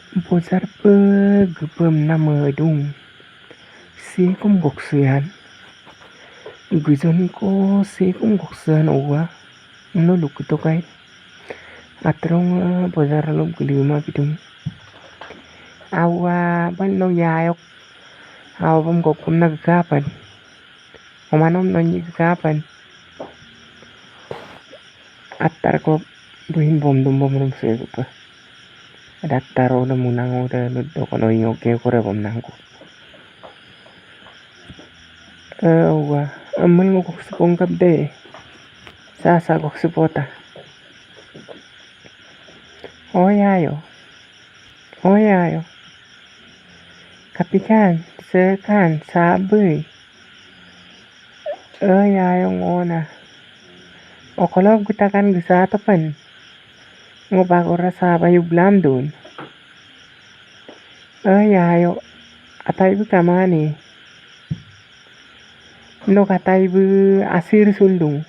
Bozarpe gupem nama dung se kum goksuyan guzon ko se kum goksuyan owa no luk to kai atrong bozar lom guluma bidung awa ban no yayok awam gokum nagkapan omanom no nyikapan attar ko buhin bom se ko dattaro na munang ora nuddo kono yoke ko re bom nangko wa amal mo ko sepong kabde sa ko sepota oyayo kapikan sekan sabui oyayo ngona okolo gutakan gusa topan ngobag ora sa bayu blamdun oyayo atay bu kamani no katay bu asir suldung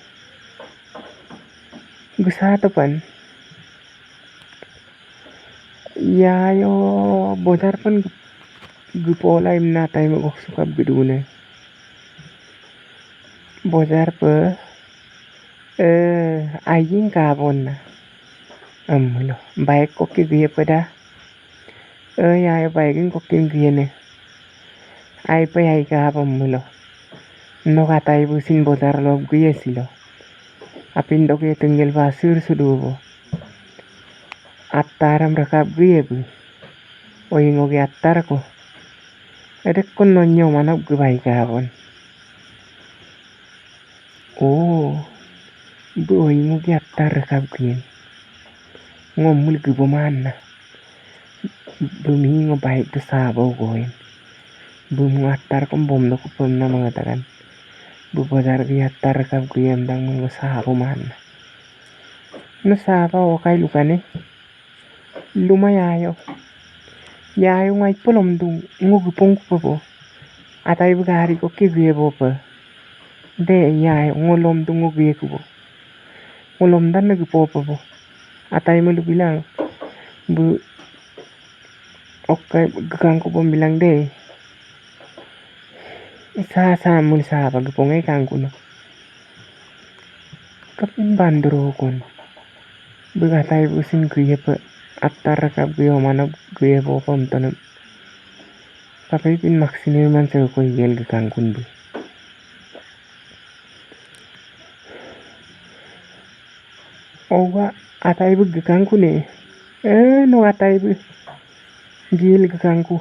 gusa topan yayo bodar pan gupola imna tay mo sukab gudune bodar pa ayin kabon na amlo baik ko ki gie pada yayo baik ko ki gie ne ai pa ai ka pamlo no katay bu sin bodar lo gie silo apin do ke tenggel basur sudubo attaram rakab gie bu oyingo ge attar ko edek kon nonyo manap gu baik kabon bu oyingo ge attar rakab gie ngomul gu bomana bumi ngo baik tu sabo goin bum attar kom bom no ko na mengatakan bu bazar gi attar rakab gie mdang ngo sabo man no sabo kai lukane lumayayo yayo ngai polom dung ngo gupong po atay bu gari ko ki gie bo pa de yayo ngolom dung ngo gie ko ngolom dan nag po atay mo bilang bu okay gang ko bilang de sa mul sa pag pongay kang kuno kapin bandro kon bu atay bu sin kuye pa attar ka bu manab kuye bo pam tanam kapay pin maksine man sa ko yel kang kun bu owa atay bu kang kune no atay bu gil kang ku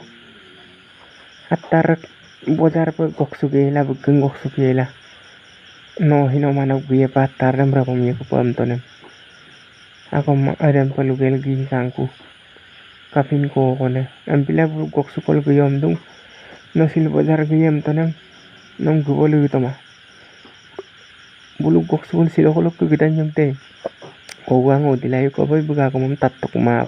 attar bodar pa goksugela bu goksugela no hino manab kuye pa attar ram ra pam ye ko pam tanam ako adam palugel gi kang ku kapin ko kone ambila bu goksukol gu yom dung no sil bodar gu yem tanam nong gu bolu tama bulu goksukol silo ko lok gu dan yam te owa ngo dilayo ko boy buga ko mom tattok ma